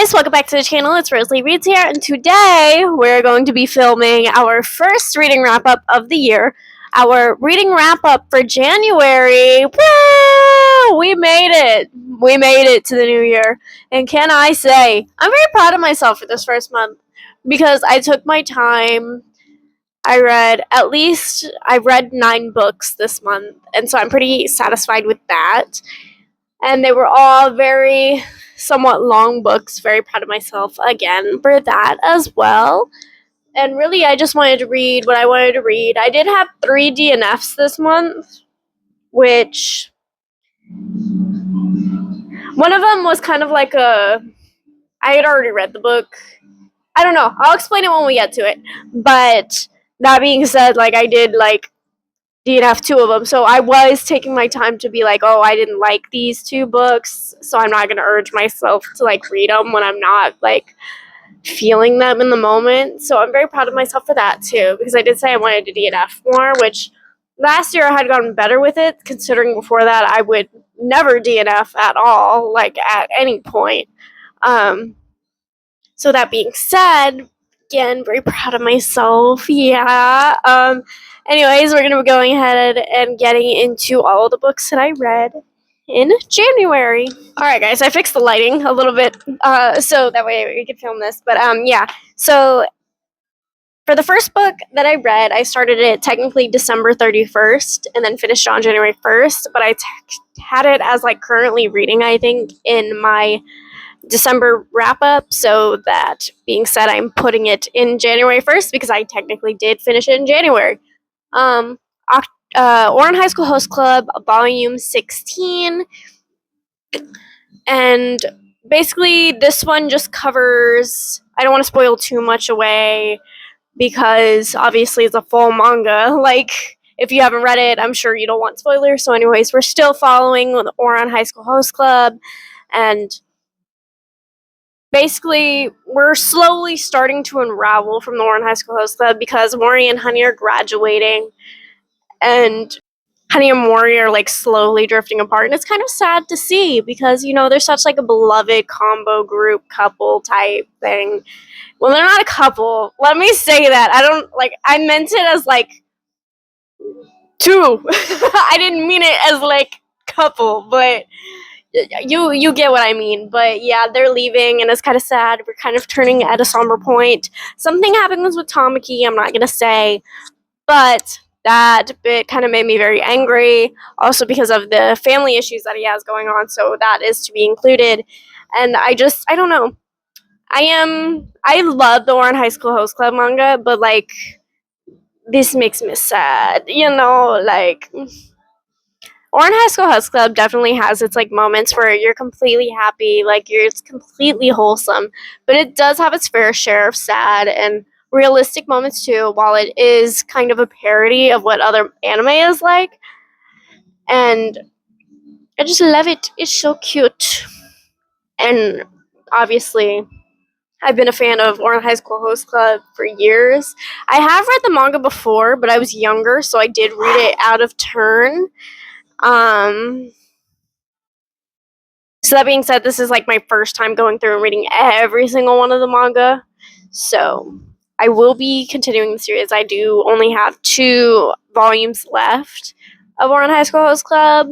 guys, welcome back to the channel. It's Rosalie Reads here, and today we're going to be filming our first reading wrap-up of the year. Our reading wrap-up for January. Woo! We made it! We made it to the new year. And can I say, I'm very proud of myself for this first month because I took my time. I read 9 books this month, and so I'm pretty satisfied with that. And they were all very somewhat long books. Very proud of myself again for that as well. And really, I just wanted to read what I wanted to read. I did have 3 DNFs this month, which one of them was kind of like I had already read the book. I don't know. I'll explain it when we get to it. But that being said, I did DNF 2 of them, so I was taking my time to be like, oh, I didn't like these 2 books, so I'm not going to urge myself to read them when I'm not feeling them in the moment. So I'm very proud of myself for that too, because I did say I wanted to DNF more, which last year I had gotten better with it, considering before that I would never DNF at all, at any point. So that being said, again, very proud of myself. Yeah. Anyways, we're going to be going ahead and getting into all of the books that I read in January. Alright, guys, I fixed the lighting a little bit so that way we could film this. But, yeah. So, for the first book that I read, I started it technically December 31st and then finished on January 1st. But I had it as, currently reading, I think, in my December wrap-up, so that being said, I'm putting it in January 1st because I technically did finish it in January. Ouran High School Host Club, Volume 16, and basically this one just covers, I don't want to spoil too much away because obviously it's a full manga, if you haven't read it, I'm sure you don't want spoilers. So anyways, we're still following the Ouran High School Host Club, and basically, we're slowly starting to unravel from the Ouran High School Host Club because Mori and Honey are graduating, and Honey and Mori are slowly drifting apart, and it's kind of sad to see because they're such a beloved combo group couple type thing. Well, they're not a couple. Let me say that. I meant it as two. I didn't mean it as couple, but you get what I mean. But yeah, they're leaving, and it's kind of sad. We're kind of turning at a somber point. Something happens with Tamaki, I'm not gonna say, but that bit kind of made me very angry, also because of the family issues that he has going on, so that is to be included. And I don't know. I love the Ouran High School Host Club manga, but this makes me sad, Ouran High School Host Club definitely has its moments where you're completely happy, it's completely wholesome, but it does have its fair share of sad and realistic moments too, while it is kind of a parody of what other anime is like. And I just love it. It's so cute. And obviously, I've been a fan of Ouran High School Host Club for years. I have read the manga before, but I was younger, so I did read it out of turn. So that being said, this is my first time going through and reading every single one of the manga. So I will be continuing the series. I do only have 2 volumes left of Ouran High School Host Club.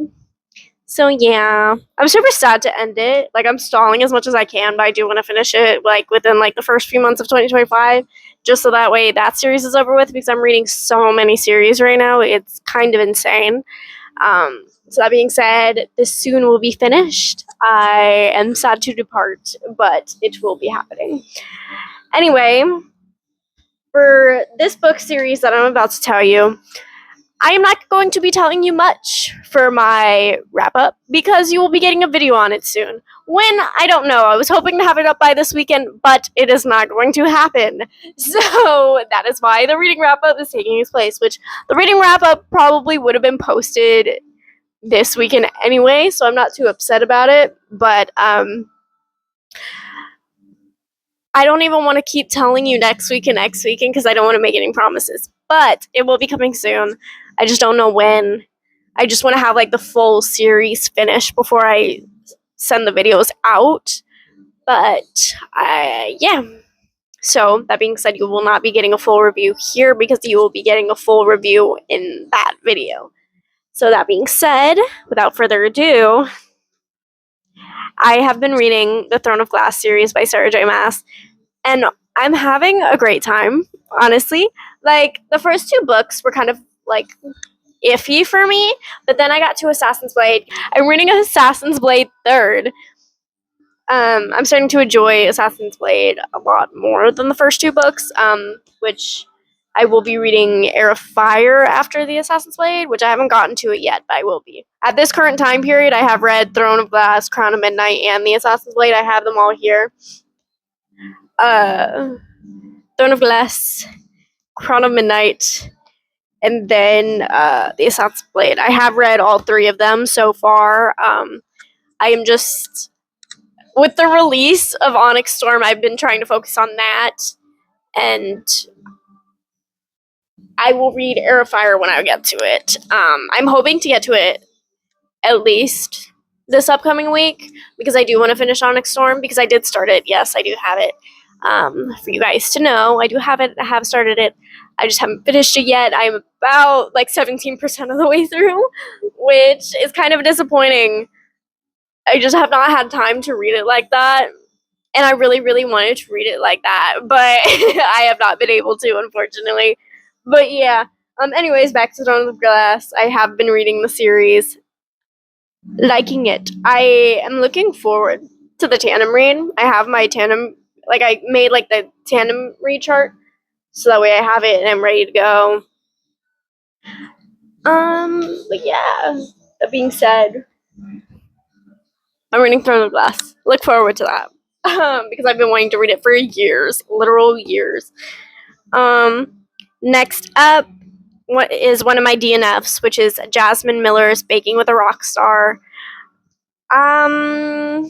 So yeah, I'm super sad to end it. I'm stalling as much as I can, but I do want to finish it within the first few months of 2025, just so that way that series is over with, because I'm reading so many series right now. It's kind of insane. So that being said, this soon will be finished. I am sad to depart, but it will be happening. Anyway, for this book series that I'm about to tell you, I am not going to be telling you much for my wrap-up because you will be getting a video on it soon. When? I don't know. I was hoping to have it up by this weekend, but it is not going to happen. So that is why the reading wrap-up is taking its place, which the reading wrap-up probably would have been posted this weekend anyway, so I'm not too upset about it. But I don't even want to keep telling you next weekend because I don't want to make any promises. But it will be coming soon. I just don't know when. I just want to have the full series finished before I send the videos out. But yeah. So that being said, you will not be getting a full review here because you will be getting a full review in that video. So that being said, without further ado, I have been reading the Throne of Glass series by Sarah J. Maas, and I'm having a great time, honestly. Like, the first two books were kind of, like, iffy for me, but then I got to Assassin's Blade. I'm reading Assassin's Blade third. I'm starting to enjoy Assassin's Blade a lot more than the first two books, which I will be reading Heir of Fire after the Assassin's Blade, which I haven't gotten to it yet, but I will be. At this current time period, I have read Throne of Glass, Crown of Midnight, and the Assassin's Blade. I have them all here. Throne of Glass, Crown of Midnight, and then the Assassin's Blade. I have read all three of them so far. I am just, with the release of Onyx Storm, I've been trying to focus on that, and I will read Heir of Fire when I get to it. I'm hoping to get to it at least this upcoming week because I do want to finish Onyx Storm because I did start it. Yes, I do have it. For you guys to know, I do have it. I have started it. I just haven't finished it yet. I'm about like 17% of the way through, which is kind of disappointing. I just have not had time to read it like that. And I really, really wanted to read it like that, but I have not been able to, unfortunately. But yeah. Anyways, back to Throne of Glass. I have been reading the series, liking it. I am looking forward to the tandem read. I have my tandem, like I made like the tandem read chart, so that way I have it and I'm ready to go. But yeah. That being said, I'm reading Throne of Glass. Look forward to that. Because I've been wanting to read it for years, literal years. Next up, what is one of my DNFs, which is Jasmine Miller's Baking with a Rock Star. I've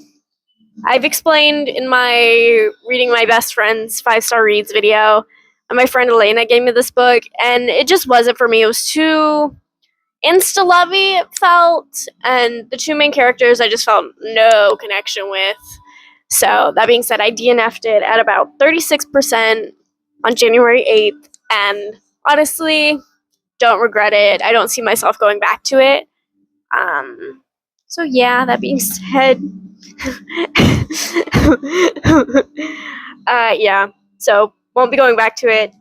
explained in my reading my best friend's 5-star reads video, and my friend Elena gave me this book, and it just wasn't for me. It was too insta-lovey, it felt, and the two main characters I just felt no connection with. So, that being said, I DNF'd it at about 36% on January 8th, and honestly, don't regret it. I don't see myself going back to it. So yeah, that being said, yeah, so won't be going back to it.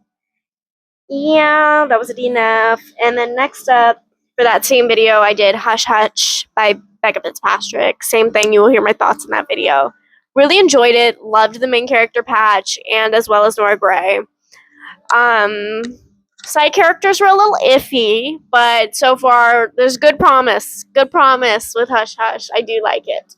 Yeah, that was a DNF. And then next up, for that same video, I did Hush Hush by Becca Fitzpatrick. Same thing, you will hear my thoughts in that video. Really enjoyed it, loved the main character Patch, and as well as Nora Gray. Side characters were a little iffy, but so far there's good promise. Good promise with Hush Hush. I do like it.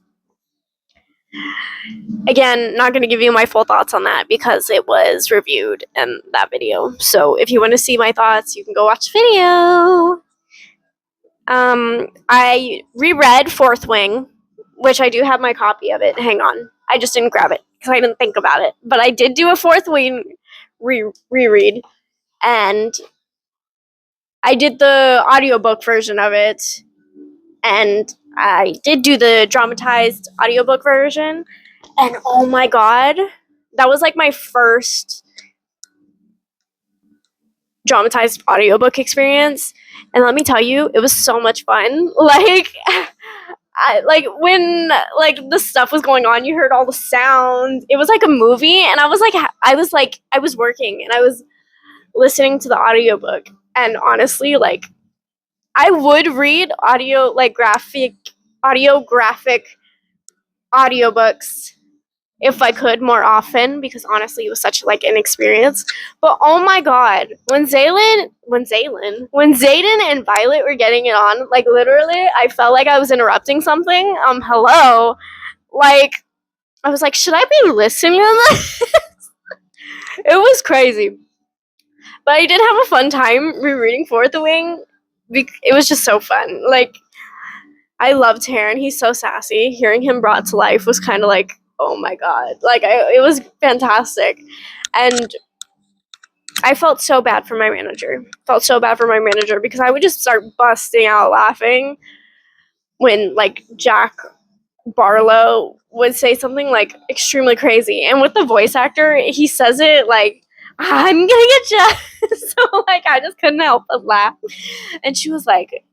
Again, not going to give you my full thoughts on that because it was reviewed in that video. So if you want to see my thoughts, you can go watch the video. I reread Fourth Wing, which I do have my copy of it. Hang on. I just didn't grab it because I didn't think about it. But I did do a Fourth Wing reread. And I did the audiobook version of it. And I did do the dramatized audiobook version. And oh my god, that was like my first dramatized audiobook experience. And let me tell you, it was so much fun. Like, when like the stuff was going on, you heard all the sounds. It was like a movie, and I was working and I was listening to the audiobook. And honestly, like, I would read graphic audiobooks if I could more often, because honestly it was such like an experience. But oh my god, when Zayden and Violet were getting it on, like literally I felt like I was interrupting something. Hello. Like, I was like, should I be listening to this? It was crazy. But I did have a fun time rereading Fourth Wing. It was just so fun. Like, I loved Taran. He's so sassy. Hearing him brought to life was kind of like, oh my god. Like, it was fantastic. And I felt so bad for my manager. Because I would just start busting out laughing when, like, Jack Barlow would say something like extremely crazy, and with the voice actor, he says it like, "I'm gonna get you." So like, I just couldn't help but laugh. And she was like,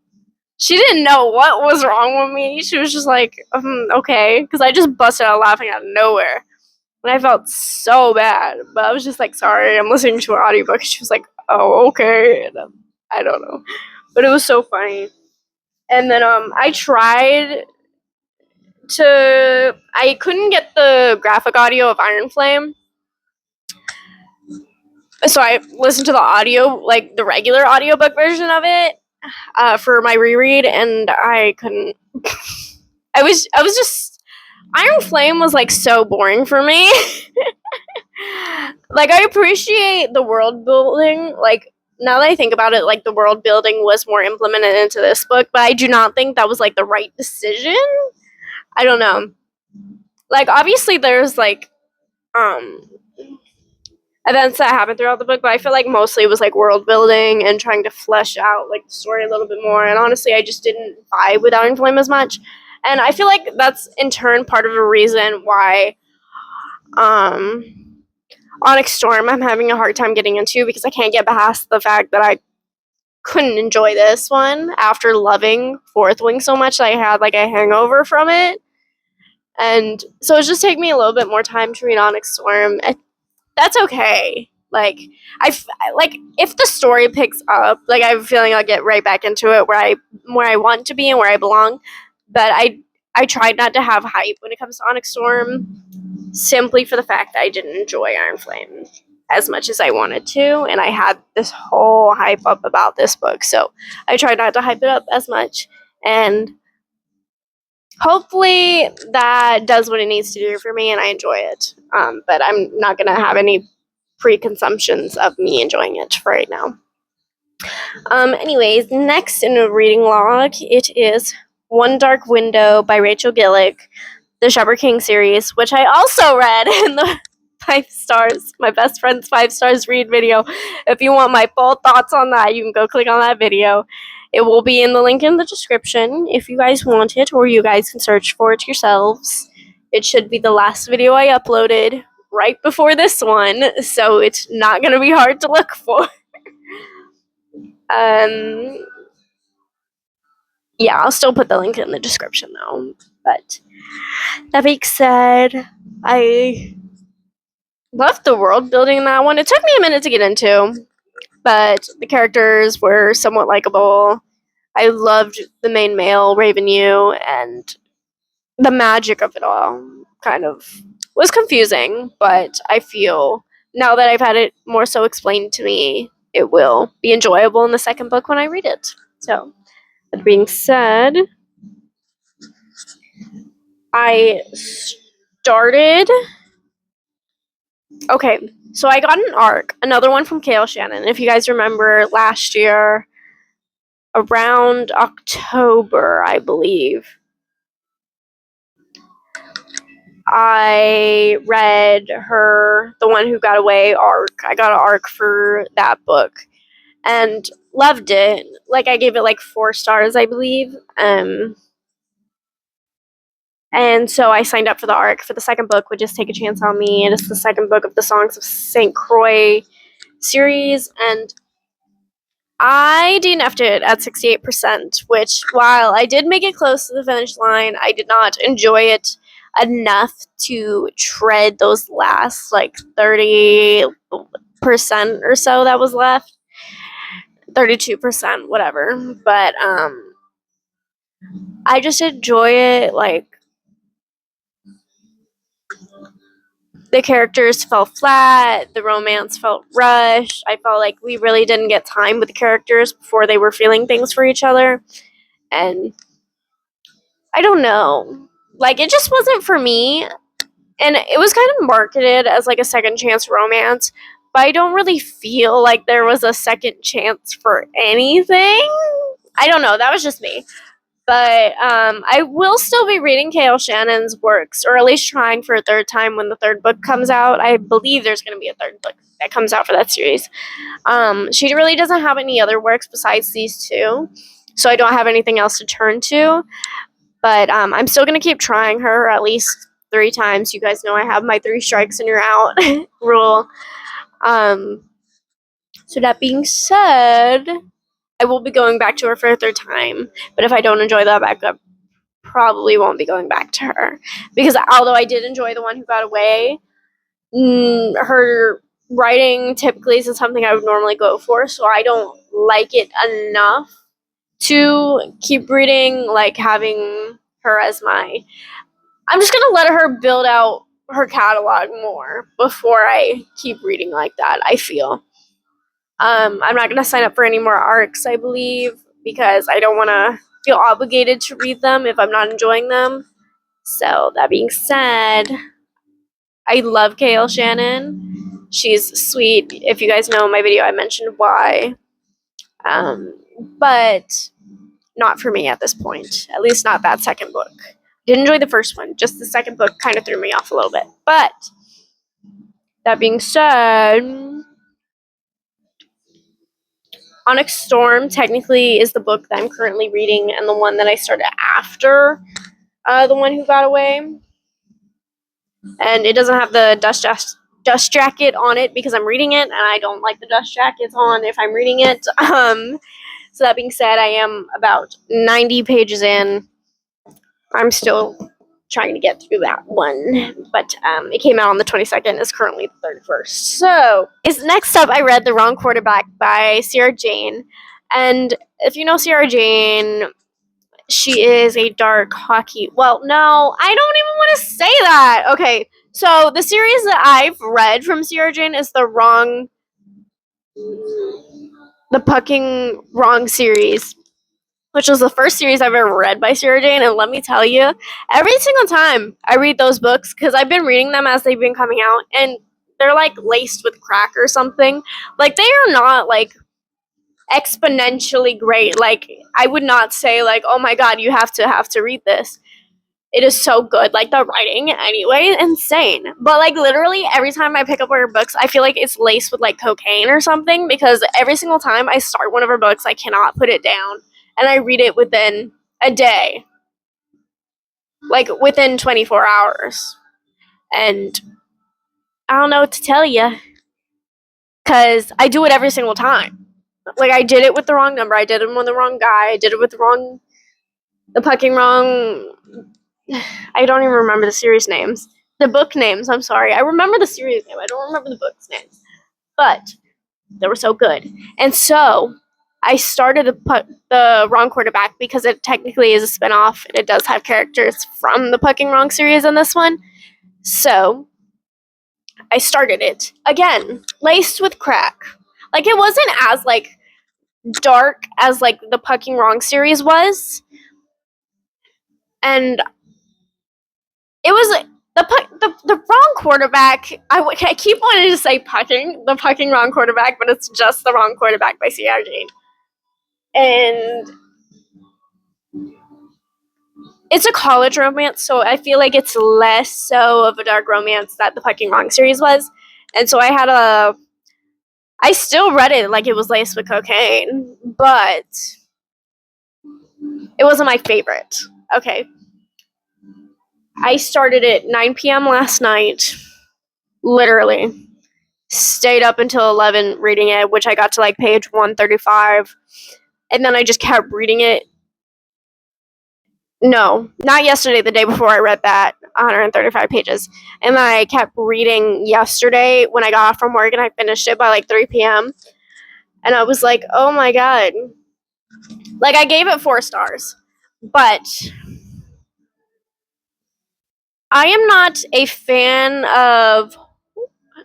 she didn't know what was wrong with me. She was just like, okay, because I just busted out laughing out of nowhere, and I felt so bad. But I was just like, sorry, I'm listening to an audiobook. She was like, oh, okay. And, I don't know, but it was so funny. And then I tried to. I couldn't get the graphic audio of Iron Flame, so I listened to the audio, like the regular audiobook version of it, for my reread, and I couldn't. I was just Iron Flame was like so boring for me. Like, I appreciate the world building. Like, now that I think about it, like the world building was more implemented into this book, but I do not think that was like the right decision. I don't know. Like, obviously there's like um events that happen throughout the book, but I feel like mostly it was like world building and trying to flesh out like the story a little bit more. And honestly, I just didn't vibe with Iron Flame as much. And I feel like that's in turn part of a reason why um Onyx Storm I'm having a hard time getting into, because I can't get past the fact that I couldn't enjoy this one after loving Fourth Wing so much that I had like a hangover from it. And so it's just taking me a little bit more time to read Onyx Storm. That's okay. Like, like if the story picks up, like I have a feeling I'll get right back into it where I want to be and where I belong. But I tried not to have hype when it comes to Onyx Storm, simply for the fact that I didn't enjoy Iron Flame as much as I wanted to, and I had this whole hype up about this book, so I tried not to hype it up as much, and hopefully that does what it needs to do for me and I enjoy it. But I'm not gonna have any preconceptions of me enjoying it right now. Anyways, next in a reading log, it is One Dark Window by Rachel Gillick, the Shepherd King series, which I also read in the 5 stars, my best friend's 5 stars read video. If you want my full thoughts on that, you can go click on that video. It will be in the link in the description if you guys want it, or you guys can search for it yourselves. It should be the last video I uploaded right before this one, so it's not going to be hard to look for. Um, yeah, I'll still put the link in the description though. But that being said, I loved the world building in that one. It took me a minute to get into, but the characters were somewhat likable. I loved the main male, Raven Yu, and the magic of it all kind of was confusing, but I feel now that I've had it more so explained to me, it will be enjoyable in the second book when I read it. So, that being said, I started. Okay, so I got an arc, another one from Kale Shannon. If you guys remember last year, around October, I believe, I read her The One Who Got Away arc. I got an arc for that book and loved it. Like, I gave it like 4 stars, I believe. And so I signed up for the arc for the second book, which is Take a Chance on Me. It is the second book of the Songs of St. Croix series, and I DNF'd it at 68%, which, while I did make it close to the finish line, I did not enjoy it enough to tread those last, like, 30% or so that was left. 32%, whatever. But, I just enjoy it, like, the characters fell flat, the romance felt rushed. I felt like we really didn't get time with the characters before they were feeling things for each other. And I don't know. Like, it just wasn't for me. And it was kind of marketed as like a second chance romance, but I don't really feel like there was a second chance for anything. I don't know. That was just me. But I will still be reading Kale Shannon's works, or at least trying for a third time when the third book comes out. I believe there's going to be a third book that comes out for that series. She really doesn't have any other works besides these two, so I don't have anything else to turn to. But I'm still gonna keep trying her at least 3 times. You guys know I have my 3 strikes and you're out rule. So that being said, I will be going back to her for a third time. But if I don't enjoy that backup, probably won't be going back to her, because although I did enjoy the one who got away, her writing typically isn't something I would normally go for, so I don't like it enough to keep reading, like having her as my. I'm just gonna let her build out her catalog more before I keep reading like that, I feel. I'm not gonna sign up for any more arcs, I believe, because I don't want to feel obligated to read them if I'm not enjoying them. So that being said, I love Kale Shannon. She's sweet. If you guys know my video, I mentioned why. But not for me at this point. At least not that second book. Didn't enjoy the first one. Just the second book kind of threw me off a little bit. But that being said, Onyx Storm technically is the book that I'm currently reading and the one that I started after the one who got away. And it doesn't have the dust jacket on it because I'm reading it, and I don't like the dust jackets on if I'm reading it. So that being said, I am about 90 pages in. I'm still trying to get through that one, but it came out on the 22nd. It's currently the 31st. So, next up, I read The Wrong Quarterback by Sierra Jane. And if you know Sierra Jane, she is a dark hockey. Well, no, I don't even want to say that. Okay, so the series that I've read from Sierra Jane is the Pucking Wrong series, which was the first series I've ever read by Sierra Jane. And let me tell you, every single time I read those books, because I've been reading them as they've been coming out, and they're like laced with crack or something. Like, they are not like exponentially great. Like, I would not say like, oh my god, you have to read this. It is so good. Like, the writing anyway, insane. But like, literally every time I pick up one of her books, I feel like it's laced with like cocaine or something, because every single time I start one of her books, I cannot put it down, and I read it within a day, like within 24 hours. And I don't know what to tell you, because I do it every single time. Like, I did it with the wrong number, I did it with the wrong guy, I did it with the Pucking Wrong. I don't even remember the series names. The book names, I'm sorry. I remember the series name. I don't remember the book's names. But they were so good. And so I started the Wrong Quarterback because it technically is a spinoff, and it does have characters from the Pucking Wrong series in this one. So I started it. Again, laced with crack. Like, it wasn't as like dark as like the Pucking Wrong series was. And it was the Wrong Quarterback. I keep wanting to say the Pucking Wrong Quarterback, but it's just The Wrong Quarterback by Sierra Jane. And it's a college romance, so I feel like it's less so of a dark romance that the Pucking Wrong series was. And so I still read it like it was laced with cocaine, but it wasn't my favorite. Okay. I started at 9 p.m. last night, literally. Stayed up until 11 reading it, which I got to like page 135. And then I just kept reading it. No, not yesterday, the day before I read that 135 pages. And then I kept reading yesterday when I got off from work, and I finished it by like 3 p.m. And I was like, oh my god. Like, I gave it 4 stars. But I am not a fan of.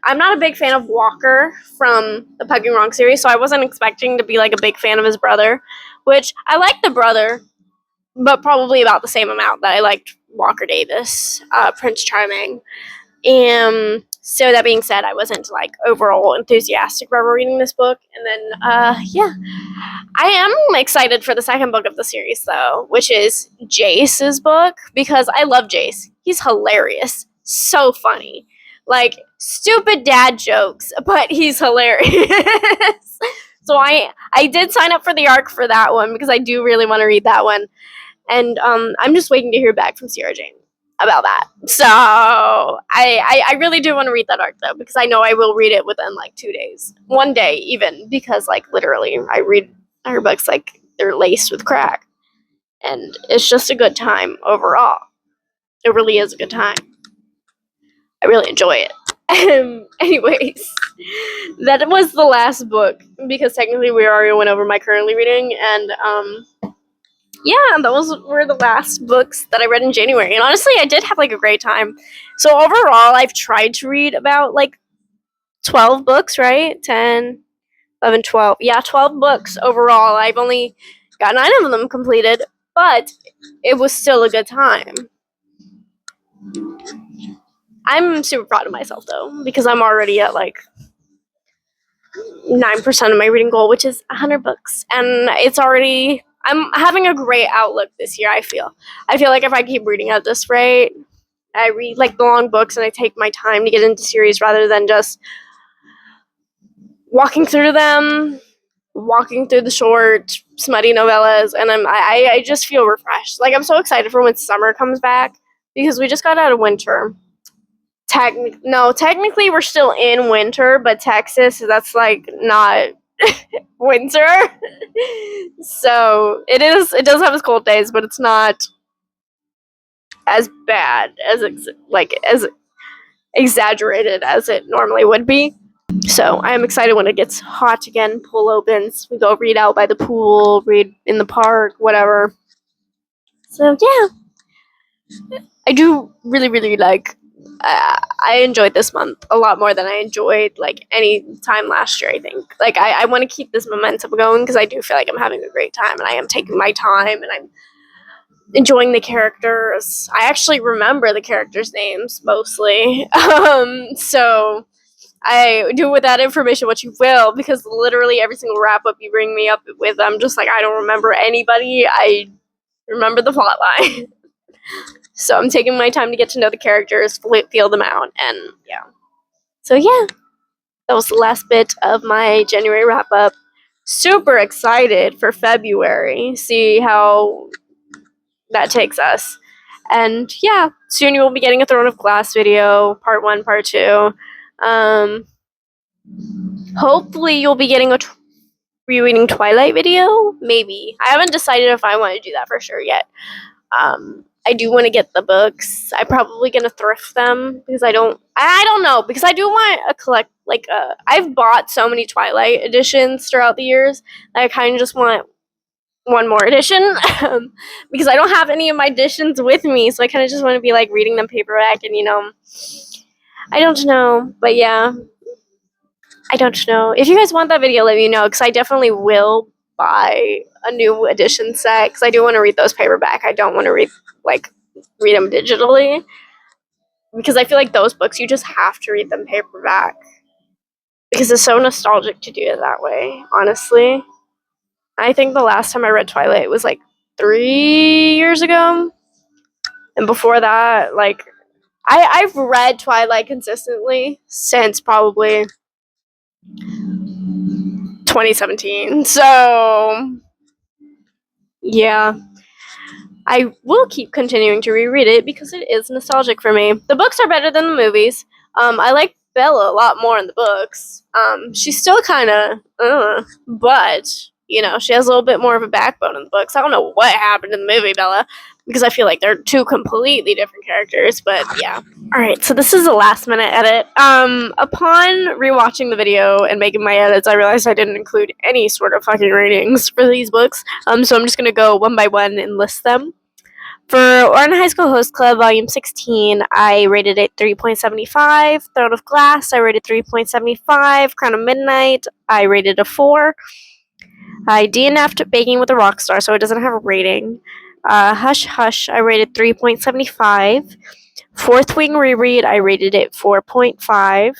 I'm not a big fan of Walker from the Pucking Wrong series, so I wasn't expecting to be like a big fan of his brother, which I like the brother, but probably about the same amount that I liked Walker Davis, Prince Charming. So that being said, I wasn't like overall enthusiastic about reading this book. And then, yeah, I am excited for the second book of the series though, which is Jace's book, because I love Jace. He's hilarious, so funny, like stupid dad jokes, but he's hilarious. So I did sign up for the arc for that one because I do really want to read that one. and I'm just waiting to hear back from Sierra Jane about that. So I really do want to read that arc though, because I know I will read it within like 2 days, one day even, because like literally I read her books like they're laced with crack, and it's just a good time overall. It really is a good time. I really enjoy it. Anyways, that was the last book, because technically we already went over my currently reading, and yeah, those were the last books that I read in January. And honestly, I did have like a great time. So overall, I've tried to read about like 12 books, right? 10, 11, 12. Yeah, 12 books overall. I've only got 9 of them completed, but it was still a good time. I'm super proud of myself though, because I'm already at like 9% of my reading goal, which is 100 books. And it's already, I'm having a great outlook this year, I feel. I feel like if I keep reading at this rate, I read like the long books and I take my time to get into series rather than just walking through them, walking through the short, smutty novellas, and I just feel refreshed. Like I'm so excited for when summer comes back, because we just got out of winter. Technically we're still in winter, but Texas, that's like not winter. So it does have its cold days, but it's not as bad as as exaggerated as it normally would be. So I am excited when it gets hot again, pool opens, we go read out by the pool, read in the park, whatever. So yeah, I do really, really like. I enjoyed this month a lot more than I enjoyed like any time last year. I think like I want to keep this momentum going, because I do feel like I'm having a great time and I am taking my time and I'm enjoying the characters. I actually remember the characters' names mostly. So I do with that information what you will, because literally every single wrap up you bring me up with, I'm just like, I don't remember anybody. I remember the plot line. So I'm taking my time to get to know the characters, feel them out, and yeah. So yeah, that was the last bit of my January wrap up. Super excited for February. See how that takes us. And yeah, soon you will be getting a Throne of Glass video, part 1, part 2. Hopefully you'll be getting a rereading Twilight video. Maybe. I haven't decided if I want to do that for sure yet. I do want to get the books. I'm probably gonna thrift them, because I don't know, because I do want a collect, like I've bought so many Twilight editions throughout the years that I kind of just want one more edition. Because I don't have any of my editions with me, so I kind of just want to be like reading them paperback, and I don't know, but yeah, I don't know. If you guys want that video, let me know, because I definitely will buy a new edition set, because I do want to read those paperback. I don't want to read them digitally, because I feel like those books you just have to read them paperback, because it's so nostalgic to do it that way. Honestly, I think the last time I read Twilight was like 3 years ago, and before that, like I've read Twilight consistently since probably 2017. So yeah, I will keep continuing to reread it, because it is nostalgic for me. The books are better than the movies. I like Bella a lot more in the books. She's still kind of, but she has a little bit more of a backbone in the books. I don't know what happened in the movie Bella, because I feel like they're two completely different characters. But yeah. All right, so this is a last minute edit. Upon rewatching the video and making my edits, I realized I didn't include any sort of fucking ratings for these books. So I'm just gonna go one by one and list them. For Orin High School Host Club, Volume 16, I rated it 3.75. Throne of Glass, I rated 3.75. Crown of Midnight, I rated a 4. I DNF'd Baking with a Rockstar, so it doesn't have a rating. Hush Hush, I rated 3.75. Fourth Wing Reread, I rated it 4.5.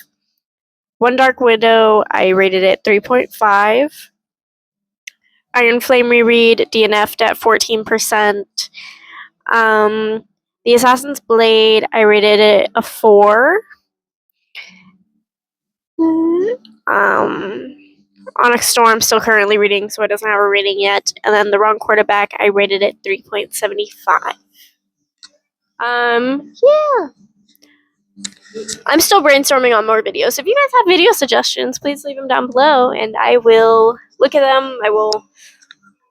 One Dark Widow, I rated it 3.5. Iron Flame Reread, DNF'd at 14%. The Assassin's Blade, I rated it a 4. Onyx Storm still currently reading, so it doesn't have a rating yet. And then The Wrong Quarterback, I rated it 3.75. Yeah. I'm still brainstorming on more videos. If you guys have video suggestions, please leave them down below, and I will look at them. I will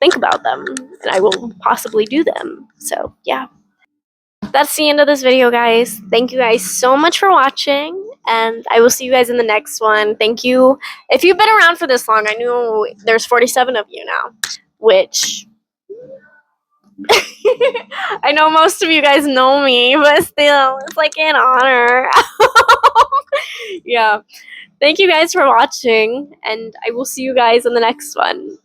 think about them, and I will possibly do them. So, yeah. That's the end of this video, guys. Thank you guys so much for watching, and I will see you guys in the next one. Thank you. If you've been around for this long, I know there's 47 of you now, which I know most of you guys know me, but still, it's like an honor. Yeah. Thank you guys for watching, and I will see you guys in the next one.